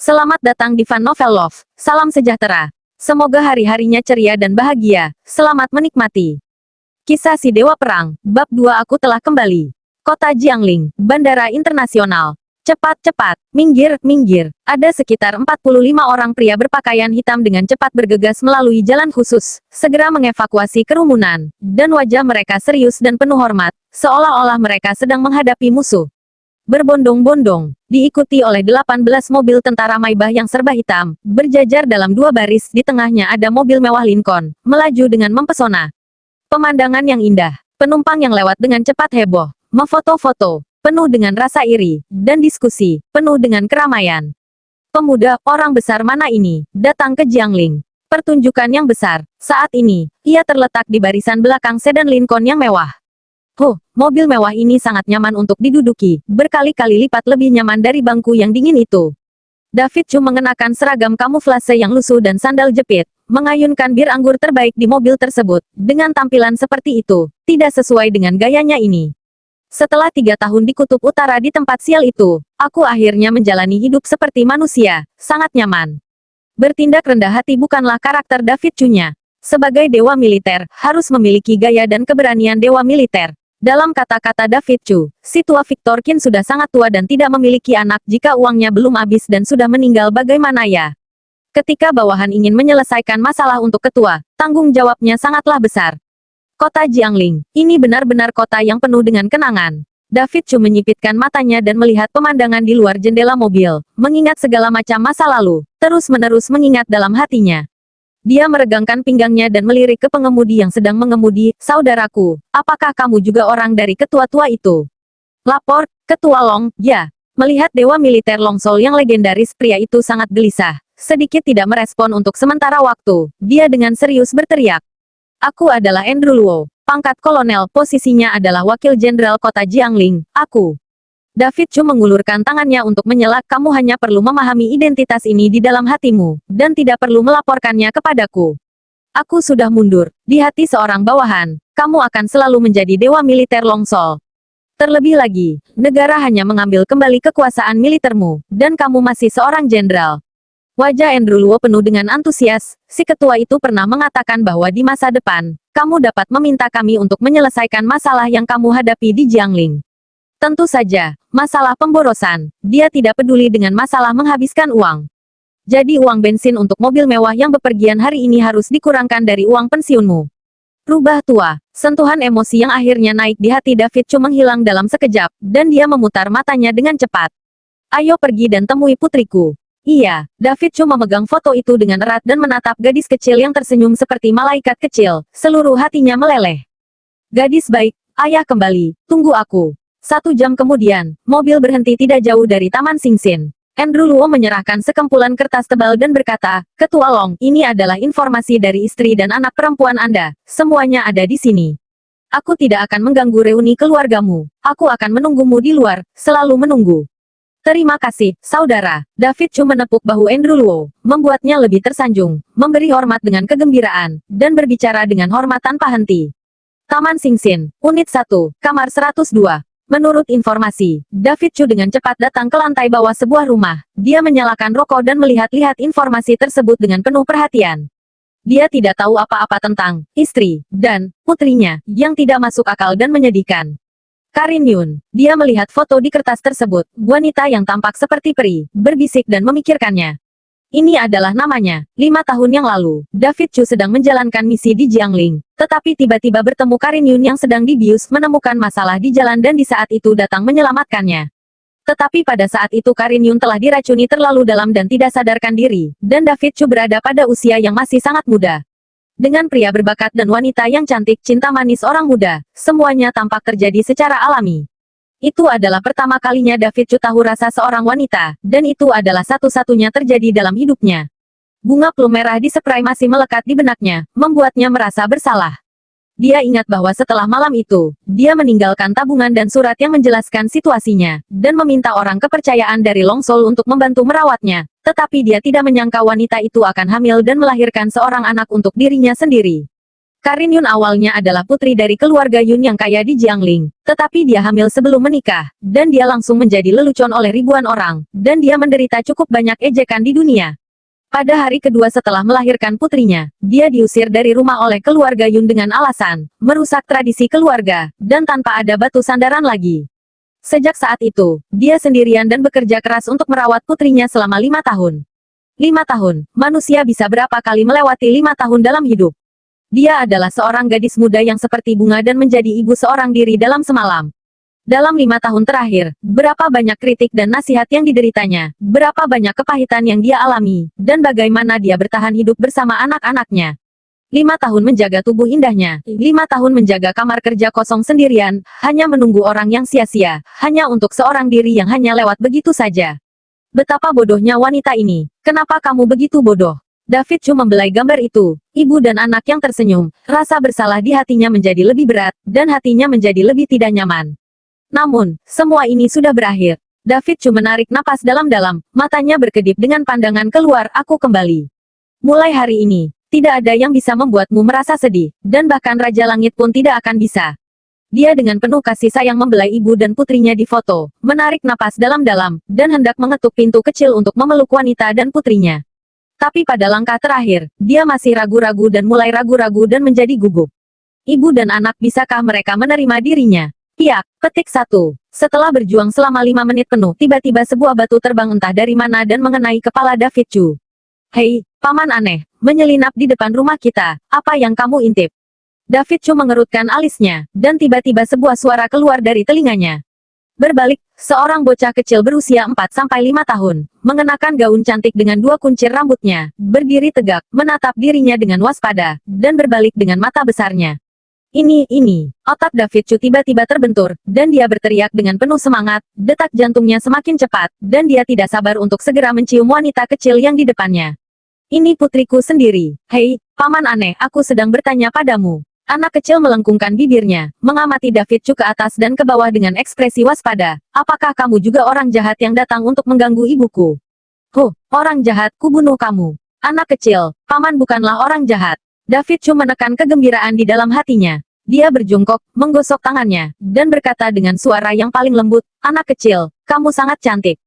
Selamat datang di Fun Novel Love. Salam sejahtera. Semoga hari-harinya ceria dan bahagia. Selamat menikmati. Kisah si Dewa Perang, Bab 2. Aku telah kembali. Kota Jiangling, Bandara Internasional. Cepat, cepat, minggir, minggir. Ada sekitar 45 orang pria berpakaian hitam dengan cepat bergegas melalui jalan khusus, segera mengevakuasi kerumunan, dan wajah mereka serius dan penuh hormat, seolah-olah mereka sedang menghadapi musuh. Berbondong-bondong, diikuti oleh 18 mobil tentara Maybach yang serba hitam, berjajar dalam dua baris. Di tengahnya ada mobil mewah Lincoln, melaju dengan mempesona. Pemandangan yang indah, penumpang yang lewat dengan cepat heboh, memfoto-foto, penuh dengan rasa iri, dan diskusi, penuh dengan keramaian. Pemuda, orang besar mana ini, datang ke Jiangling. Pertunjukan yang besar, saat ini, ia terletak di barisan belakang sedan Lincoln yang mewah. Mobil mewah ini sangat nyaman untuk diduduki, berkali-kali lipat lebih nyaman dari bangku yang dingin itu. David Chu mengenakan seragam kamuflase yang lusuh dan sandal jepit, mengayunkan bir anggur terbaik di mobil tersebut. Dengan tampilan seperti itu, tidak sesuai dengan gayanya ini. Setelah 3 tahun di Kutub Utara di tempat sial itu, aku akhirnya menjalani hidup seperti manusia, sangat nyaman. Bertindak rendah hati bukanlah karakter David Chu-nya. Sebagai dewa militer, harus memiliki gaya dan keberanian dewa militer. Dalam kata-kata David Chu, si tua Victor Qin sudah sangat tua dan tidak memiliki anak. Jika uangnya belum habis dan sudah meninggal, bagaimana ya? Ketika bawahan ingin menyelesaikan masalah untuk ketua, tanggung jawabnya sangatlah besar. Kota Jiangling, ini benar-benar kota yang penuh dengan kenangan. David Chu menyipitkan matanya dan melihat pemandangan di luar jendela mobil, mengingat segala macam masa lalu, terus-menerus mengingat dalam hatinya. Dia meregangkan pinggangnya dan melirik ke pengemudi yang sedang mengemudi. Saudaraku, apakah kamu juga orang dari ketua tua itu? Lapor, Ketua Long, ya. Melihat dewa militer Longsol yang legendaris, pria itu sangat gelisah. Sedikit tidak merespon untuk sementara waktu. Dia dengan serius berteriak. Aku adalah Andrew Luo, pangkat kolonel, posisinya adalah wakil jenderal kota Jiangling, aku. David Chu mengulurkan tangannya untuk menyela. Kamu hanya perlu memahami identitas ini di dalam hatimu, dan tidak perlu melaporkannya kepadaku. Aku sudah mundur. Di hati seorang bawahan, kamu akan selalu menjadi dewa militer Longsol. Terlebih lagi, negara hanya mengambil kembali kekuasaan militermu, dan kamu masih seorang jenderal. Wajah Andrew Luo penuh dengan antusias. Si ketua itu pernah mengatakan bahwa di masa depan, kamu dapat meminta kami untuk menyelesaikan masalah yang kamu hadapi di Jiangling. Tentu saja, masalah pemborosan. Dia tidak peduli dengan masalah menghabiskan uang. Jadi uang bensin untuk mobil mewah yang bepergian hari ini harus dikurangkan dari uang pensiunmu. Rubah tua. Sentuhan emosi yang akhirnya naik di hati David Chu menghilang dalam sekejap, dan dia memutar matanya dengan cepat. Ayo pergi dan temui putriku. Iya, David Chu memegang foto itu dengan erat dan menatap gadis kecil yang tersenyum seperti malaikat kecil. Seluruh hatinya meleleh. Gadis baik, ayah kembali, tunggu aku. 1 jam kemudian, mobil berhenti tidak jauh dari Taman Xingxin. Andrew Luo menyerahkan sekumpulan kertas tebal dan berkata, Ketua Long, ini adalah informasi dari istri dan anak perempuan Anda. Semuanya ada di sini. Aku tidak akan mengganggu reuni keluargamu. Aku akan menunggumu di luar, selalu menunggu. Terima kasih, saudara. David Chu menepuk bahu Andrew Luo, membuatnya lebih tersanjung, memberi hormat dengan kegembiraan, dan berbicara dengan hormat tanpa henti. Taman Xingxin, Unit 1, Kamar 102. Menurut informasi, David Chu dengan cepat datang ke lantai bawah sebuah rumah. Dia menyalakan rokok dan melihat-lihat informasi tersebut dengan penuh perhatian. Dia tidak tahu apa-apa tentang istri dan putrinya, yang tidak masuk akal dan menyedihkan. Karin Yun, dia melihat foto di kertas tersebut, wanita yang tampak seperti peri, berbisik dan memikirkannya. Ini adalah namanya. 5 tahun yang lalu, David Chu sedang menjalankan misi di Jiangling, tetapi tiba-tiba bertemu Karin Yun yang sedang dibius, menemukan masalah di jalan dan di saat itu datang menyelamatkannya. Tetapi pada saat itu Karin Yun telah diracuni terlalu dalam dan tidak sadarkan diri, dan David Chu berada pada usia yang masih sangat muda. Dengan pria berbakat dan wanita yang cantik, cinta manis orang muda, semuanya tampak terjadi secara alami. Itu adalah pertama kalinya David Chu tahu rasa seorang wanita, dan itu adalah satu-satunya terjadi dalam hidupnya. Bunga plum merah di spray masih melekat di benaknya, membuatnya merasa bersalah. Dia ingat bahwa setelah malam itu, dia meninggalkan tabungan dan surat yang menjelaskan situasinya, dan meminta orang kepercayaan dari Longsol untuk membantu merawatnya. Tetapi dia tidak menyangka wanita itu akan hamil dan melahirkan seorang anak untuk dirinya sendiri. Karin Yun awalnya adalah putri dari keluarga Yun yang kaya di Jiangling, tetapi dia hamil sebelum menikah, dan dia langsung menjadi lelucon oleh ribuan orang, dan dia menderita cukup banyak ejekan di dunia. Pada hari kedua setelah melahirkan putrinya, dia diusir dari rumah oleh keluarga Yun dengan alasan merusak tradisi keluarga, dan tanpa ada batu sandaran lagi. Sejak saat itu, dia sendirian dan bekerja keras untuk merawat putrinya selama 5 tahun. 5 tahun, manusia bisa berapa kali melewati 5 tahun dalam hidup? Dia adalah seorang gadis muda yang seperti bunga dan menjadi ibu seorang diri dalam semalam. Dalam 5 tahun terakhir, berapa banyak kritik dan nasihat yang dideritanya, berapa banyak kepahitan yang dia alami, dan bagaimana dia bertahan hidup bersama anak-anaknya. 5 tahun menjaga tubuh indahnya, 5 tahun menjaga kamar kerja kosong sendirian, hanya menunggu orang yang sia-sia, hanya untuk seorang diri yang hanya lewat begitu saja. Betapa bodohnya wanita ini, kenapa kamu begitu bodoh? David Chu membelai gambar itu, ibu dan anak yang tersenyum, rasa bersalah di hatinya menjadi lebih berat, dan hatinya menjadi lebih tidak nyaman. Namun, semua ini sudah berakhir. David Chu menarik napas dalam-dalam, matanya berkedip dengan pandangan keluar, aku kembali. Mulai hari ini, tidak ada yang bisa membuatmu merasa sedih, dan bahkan Raja Langit pun tidak akan bisa. Dia dengan penuh kasih sayang membelai ibu dan putrinya di foto, menarik napas dalam-dalam, dan hendak mengetuk pintu kecil untuk memeluk wanita dan putrinya. Tapi pada langkah terakhir, dia masih ragu-ragu dan mulai ragu-ragu dan menjadi gugup. Ibu dan anak, bisakah mereka menerima dirinya? Piak, petik 1. Setelah berjuang selama 5 menit penuh, tiba-tiba sebuah batu terbang entah dari mana dan mengenai kepala David Chu. Hei, paman aneh, menyelinap di depan rumah kita, apa yang kamu intip? David Chu mengerutkan alisnya, dan tiba-tiba sebuah suara keluar dari telinganya. Berbalik, seorang bocah kecil berusia 4-5 tahun, mengenakan gaun cantik dengan 2 kuncir rambutnya, berdiri tegak, menatap dirinya dengan waspada, dan berbalik dengan mata besarnya. Ini, otak David Chu tiba-tiba terbentur, dan dia berteriak dengan penuh semangat, detak jantungnya semakin cepat, dan dia tidak sabar untuk segera mencium wanita kecil yang di depannya. Ini putriku sendiri. Hei, paman aneh, aku sedang bertanya padamu. Anak kecil melengkungkan bibirnya, mengamati David Chu ke atas dan ke bawah dengan ekspresi waspada. Apakah kamu juga orang jahat yang datang untuk mengganggu ibuku? Orang jahat, kubunuh kamu. Anak kecil, paman bukanlah orang jahat. David Chu menekan kegembiraan di dalam hatinya. Dia berjongkok, menggosok tangannya, dan berkata dengan suara yang paling lembut, anak kecil, kamu sangat cantik.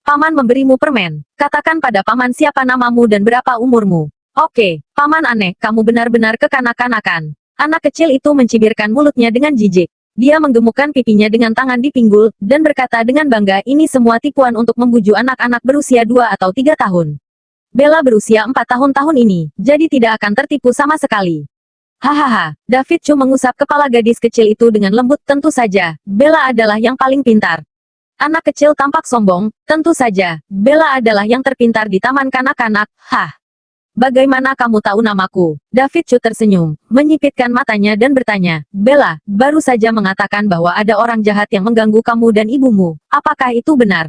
Paman memberimu permen. Katakan pada paman siapa namamu dan berapa umurmu. Oke, paman aneh, kamu benar-benar kekanak-kanakan. Anak kecil itu mencibirkan mulutnya dengan jijik. Dia menggemukkan pipinya dengan tangan di pinggul, dan berkata dengan bangga, ini semua tipuan untuk membujuk anak-anak berusia 2 atau 3 tahun. Bella berusia 4 tahun ini, jadi tidak akan tertipu sama sekali. Hahaha, David Chu mengusap kepala gadis kecil itu dengan lembut, tentu saja, Bella adalah yang paling pintar. Anak kecil tampak sombong, tentu saja, Bella adalah yang terpintar di taman kanak-kanak, hah. Bagaimana kamu tahu namaku? David Chu tersenyum, menyipitkan matanya dan bertanya, Bella, baru saja mengatakan bahwa ada orang jahat yang mengganggu kamu dan ibumu. Apakah itu benar?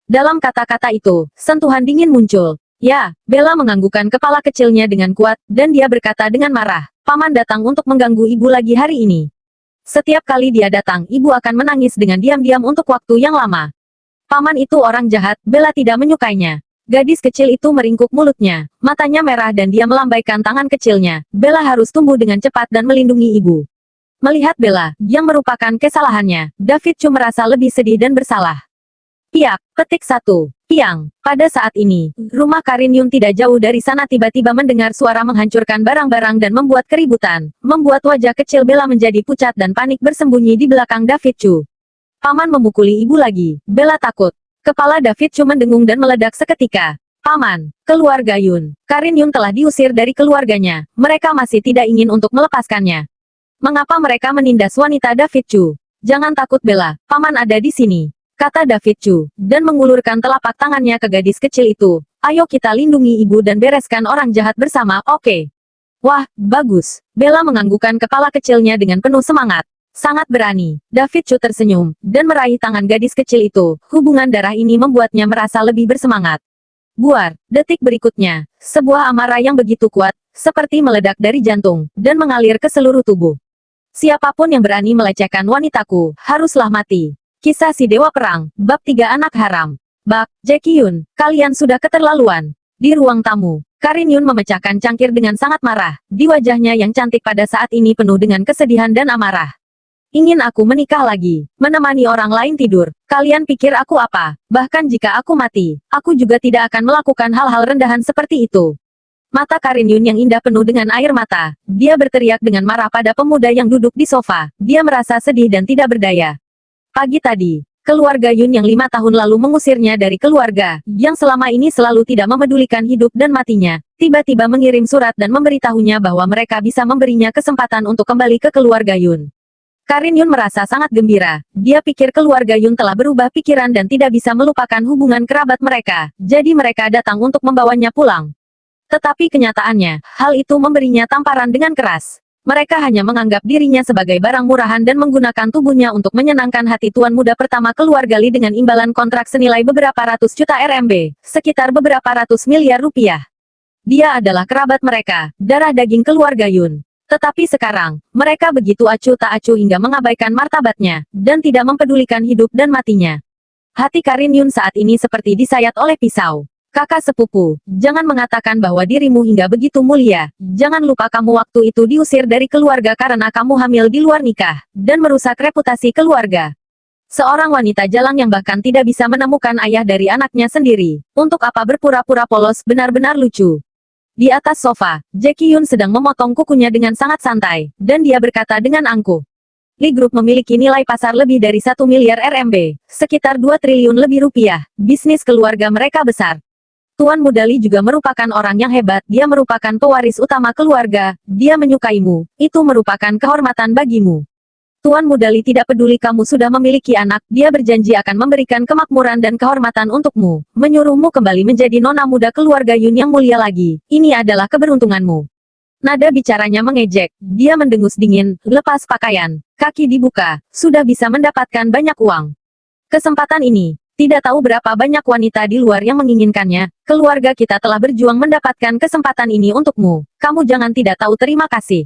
Dalam kata-kata itu, sentuhan dingin muncul. Ya, Bella menganggukkan kepala kecilnya dengan kuat, dan dia berkata dengan marah, paman datang untuk mengganggu ibu lagi hari ini. Setiap kali dia datang, ibu akan menangis dengan diam-diam untuk waktu yang lama. Paman itu orang jahat, Bella tidak menyukainya. Gadis kecil itu meringkuk mulutnya, matanya merah dan dia melambaikan tangan kecilnya. Bella harus tumbuh dengan cepat dan melindungi ibu. Melihat Bella, yang merupakan kesalahannya, David Chu merasa lebih sedih dan bersalah. Piak, petik 1. Piang, pada saat ini, rumah Karin Yun tidak jauh dari sana tiba-tiba mendengar suara menghancurkan barang-barang dan membuat keributan, membuat wajah kecil Bella menjadi pucat dan panik bersembunyi di belakang David Chu. Paman memukuli ibu lagi, Bella takut. Kepala David Chu mendengung dan meledak seketika. Paman, keluarga Yun. Karin Yun telah diusir dari keluarganya. Mereka masih tidak ingin untuk melepaskannya. Mengapa mereka menindas wanita David Chu? Jangan takut Bella, paman ada di sini. Kata David Chu, dan mengulurkan telapak tangannya ke gadis kecil itu. Ayo kita lindungi ibu dan bereskan orang jahat bersama, oke? Wah, bagus. Bella menganggukkan kepala kecilnya dengan penuh semangat. Sangat berani. David Chu tersenyum, dan meraih tangan gadis kecil itu. Hubungan darah ini membuatnya merasa lebih bersemangat. Buar, detik berikutnya, sebuah amarah yang begitu kuat, seperti meledak dari jantung, dan mengalir ke seluruh tubuh. Siapapun yang berani melecehkan wanitaku, haruslah mati. Kisah si Dewa Perang, Bab 3 Anak Haram. Bak, Jaekyun, kalian sudah keterlaluan. Di ruang tamu, Karin Yun memecahkan cangkir dengan sangat marah. Di wajahnya yang cantik pada saat ini penuh dengan kesedihan dan amarah. Ingin aku menikah lagi, menemani orang lain tidur. Kalian pikir aku apa? Bahkan jika aku mati, aku juga tidak akan melakukan hal-hal rendahan seperti itu. Mata Karin Yun yang indah penuh dengan air mata. Dia berteriak dengan marah pada pemuda yang duduk di sofa. Dia merasa sedih dan tidak berdaya. Pagi tadi, keluarga Yun yang 5 tahun lalu mengusirnya dari keluarga, yang selama ini selalu tidak memedulikan hidup dan matinya, tiba-tiba mengirim surat dan memberitahunya bahwa mereka bisa memberinya kesempatan untuk kembali ke keluarga Yun. Karin Yun merasa sangat gembira. Dia pikir keluarga Yun telah berubah pikiran dan tidak bisa melupakan hubungan kerabat mereka, jadi mereka datang untuk membawanya pulang. Tetapi kenyataannya, hal itu memberinya tamparan dengan keras. Mereka hanya menganggap dirinya sebagai barang murahan dan menggunakan tubuhnya untuk menyenangkan hati tuan muda pertama keluarga Li dengan imbalan kontrak senilai beberapa ratus juta RMB, sekitar beberapa ratus miliar rupiah. Dia adalah kerabat mereka, darah daging keluarga Yun. Tetapi sekarang, mereka begitu acuh tak acuh hingga mengabaikan martabatnya, dan tidak mempedulikan hidup dan matinya. Hati Karin Yun saat ini seperti disayat oleh pisau. Kakak sepupu, jangan mengatakan bahwa dirimu hingga begitu mulia. Jangan lupa kamu waktu itu diusir dari keluarga karena kamu hamil di luar nikah, dan merusak reputasi keluarga. Seorang wanita jalang yang bahkan tidak bisa menemukan ayah dari anaknya sendiri. Untuk apa berpura-pura polos benar-benar lucu. Di atas sofa, Jackie Yun sedang memotong kukunya dengan sangat santai, dan dia berkata dengan angkuh. Li Group memiliki nilai pasar lebih dari 1 miliar RMB, sekitar 2 triliun lebih rupiah. Bisnis keluarga mereka besar. Tuan Muda Li juga merupakan orang yang hebat, dia merupakan pewaris utama keluarga, dia menyukaimu, itu merupakan kehormatan bagimu. Tuan Muda Li tidak peduli kamu sudah memiliki anak, dia berjanji akan memberikan kemakmuran dan kehormatan untukmu, menyuruhmu kembali menjadi nona muda keluarga Yun yang mulia lagi, ini adalah keberuntunganmu. Nada bicaranya mengejek, dia mendengus dingin, lepas pakaian, kaki dibuka, sudah bisa mendapatkan banyak uang. Kesempatan ini, tidak tahu berapa banyak wanita di luar yang menginginkannya, keluarga kita telah berjuang mendapatkan kesempatan ini untukmu, kamu jangan tidak tahu terima kasih.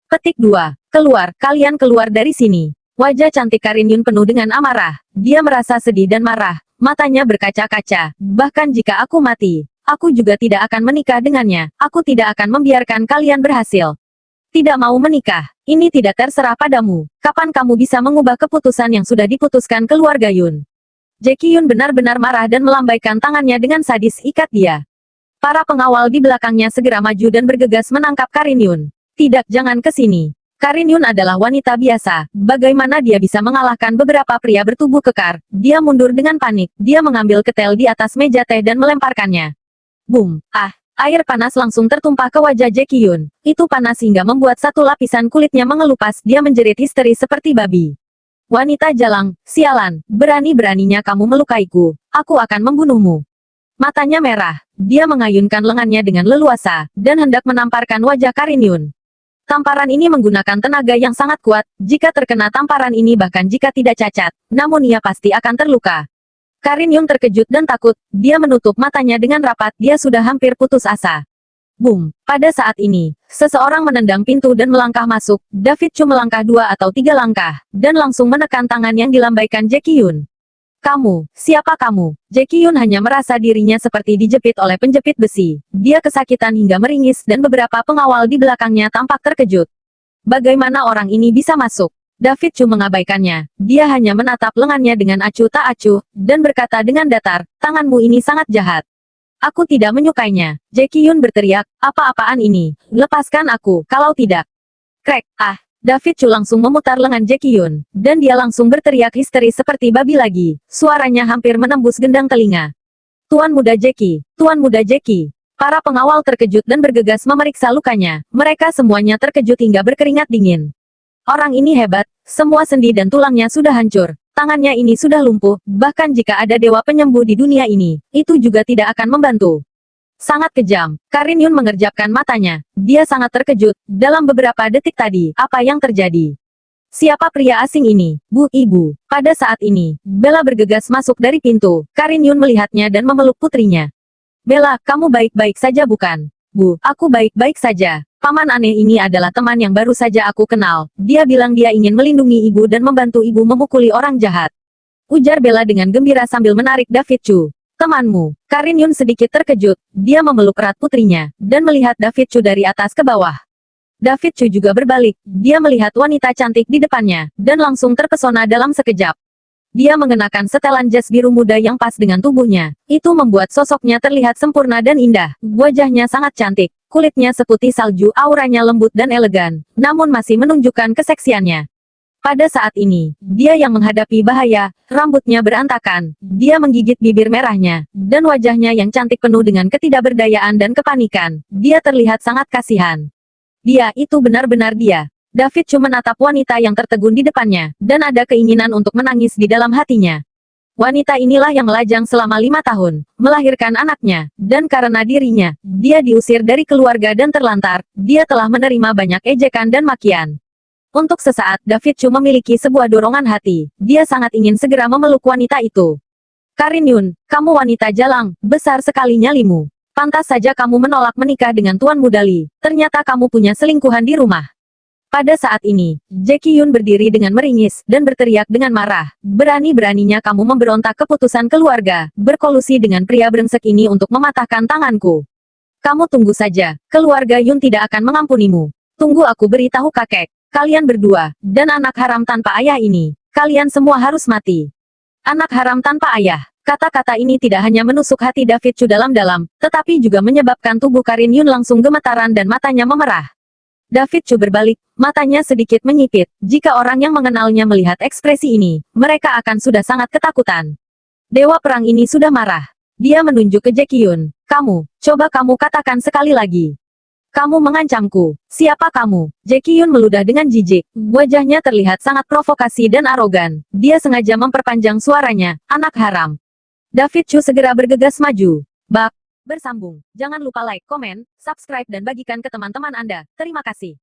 Petik 2. Keluar, kalian keluar dari sini. Wajah cantik Karin Yun penuh dengan amarah, dia merasa sedih dan marah, matanya berkaca-kaca, bahkan jika aku mati, aku juga tidak akan menikah dengannya, aku tidak akan membiarkan kalian berhasil. Tidak mau menikah, ini tidak terserah padamu, kapan kamu bisa mengubah keputusan yang sudah diputuskan keluarga Yun. Jackie Yun benar-benar marah dan melambaikan tangannya dengan sadis ikat dia. Para pengawal di belakangnya segera maju dan bergegas menangkap Karin Yun. Tidak, jangan ke sini. Karin Yun adalah wanita biasa, bagaimana dia bisa mengalahkan beberapa pria bertubuh kekar? Dia mundur dengan panik, dia mengambil ketel di atas meja teh dan melemparkannya. Boom! Ah! Air panas langsung tertumpah ke wajah Jackie Yun. Itu panas hingga membuat satu lapisan kulitnya mengelupas, dia menjerit histeris seperti babi. Wanita jalang, sialan, berani-beraninya kamu melukaiku, aku akan membunuhmu. Matanya merah, dia mengayunkan lengannya dengan leluasa, dan hendak menamparkan wajah Karin Yun. Tamparan ini menggunakan tenaga yang sangat kuat, jika terkena tamparan ini bahkan jika tidak cacat, namun ia pasti akan terluka. Karin Yun terkejut dan takut, dia menutup matanya dengan rapat, dia sudah hampir putus asa. Boom! Pada saat ini, seseorang menendang pintu dan melangkah masuk, David Chu melangkah 2 atau 3 langkah, dan langsung menekan tangan yang dilambaikan Jackie Yun. Kamu, siapa kamu? Jackie Yun hanya merasa dirinya seperti dijepit oleh penjepit besi. Dia kesakitan hingga meringis dan beberapa pengawal di belakangnya tampak terkejut. Bagaimana orang ini bisa masuk? David Chu mengabaikannya, dia hanya menatap lengannya dengan acuh tak acuh, dan berkata dengan datar, tanganmu ini sangat jahat. Aku tidak menyukainya. Jackie Yun berteriak, apa-apaan ini? Lepaskan aku, kalau tidak. Krek, ah. David Chu langsung memutar lengan Jackie Yun, dan dia langsung berteriak histeris seperti babi lagi. Suaranya hampir menembus gendang telinga. Tuan Muda Jackie, Tuan Muda Jackie. Para pengawal terkejut dan bergegas memeriksa lukanya. Mereka semuanya terkejut hingga berkeringat dingin. Orang ini hebat, semua sendi dan tulangnya sudah hancur. Tangannya ini sudah lumpuh, bahkan jika ada dewa penyembuh di dunia ini, itu juga tidak akan membantu. Sangat kejam, Karin Yun mengerjapkan matanya. Dia sangat terkejut, dalam beberapa detik tadi, apa yang terjadi? Siapa pria asing ini? Bu, ibu. Pada saat ini, Bella bergegas masuk dari pintu. Karin Yun melihatnya dan memeluk putrinya. Bella, kamu baik-baik saja bukan? Bu, aku baik-baik saja. Paman aneh ini adalah teman yang baru saja aku kenal. Dia bilang dia ingin melindungi ibu dan membantu ibu memukuli orang jahat. Ujar Bella dengan gembira sambil menarik David Chu. Temanmu. Karin Yun sedikit terkejut. Dia memeluk erat putrinya, dan melihat David Chu dari atas ke bawah. David Chu juga berbalik. Dia melihat wanita cantik di depannya, dan langsung terpesona dalam sekejap. Dia mengenakan setelan jas biru muda yang pas dengan tubuhnya. Itu membuat sosoknya terlihat sempurna dan indah. Wajahnya sangat cantik. Kulitnya seputih salju, auranya lembut dan elegan, namun masih menunjukkan keseksiannya. Pada saat ini, dia yang menghadapi bahaya, rambutnya berantakan, dia menggigit bibir merahnya, dan wajahnya yang cantik penuh dengan ketidakberdayaan dan kepanikan. Dia terlihat sangat kasihan. Dia, itu benar-benar dia. David cuma menatap wanita yang tertegun di depannya, dan ada keinginan untuk menangis di dalam hatinya. Wanita inilah yang melajang selama 5 tahun, melahirkan anaknya, dan karena dirinya, dia diusir dari keluarga dan terlantar, dia telah menerima banyak ejekan dan makian. Untuk sesaat, David Chu memiliki sebuah dorongan hati. Dia sangat ingin segera memeluk wanita itu. Karin Yun, kamu wanita jalang, besar sekali nyalimu. Pantas saja kamu menolak menikah dengan Tuan Muda Li. Ternyata kamu punya selingkuhan di rumah. Pada saat ini, Jackie Yun berdiri dengan meringis, dan berteriak dengan marah. Berani-beraninya kamu memberontak keputusan keluarga, berkolusi dengan pria brengsek ini untuk mematahkan tanganku. Kamu tunggu saja, keluarga Yun tidak akan mengampunimu. Tunggu aku beritahu kakek. Kalian berdua, dan anak haram tanpa ayah ini, kalian semua harus mati. Anak haram tanpa ayah. Kata-kata ini tidak hanya menusuk hati David Chu dalam-dalam, tetapi juga menyebabkan tubuh Karin Yun langsung gemetaran dan matanya memerah. David Chu berbalik, matanya sedikit menyipit. Jika orang yang mengenalnya melihat ekspresi ini, mereka akan sudah sangat ketakutan. Dewa perang ini sudah marah. Dia menunjuk ke Jackie Yun. Kamu, coba kamu katakan sekali lagi. Kamu mengancamku. Siapa kamu? Jackie Yun meludah dengan jijik. Wajahnya terlihat sangat provokasi dan arogan. Dia sengaja memperpanjang suaranya. Anak haram. David Chu segera bergegas maju. Bak. Bersambung. Jangan lupa like, komen, subscribe dan bagikan ke teman-teman Anda. Terima kasih.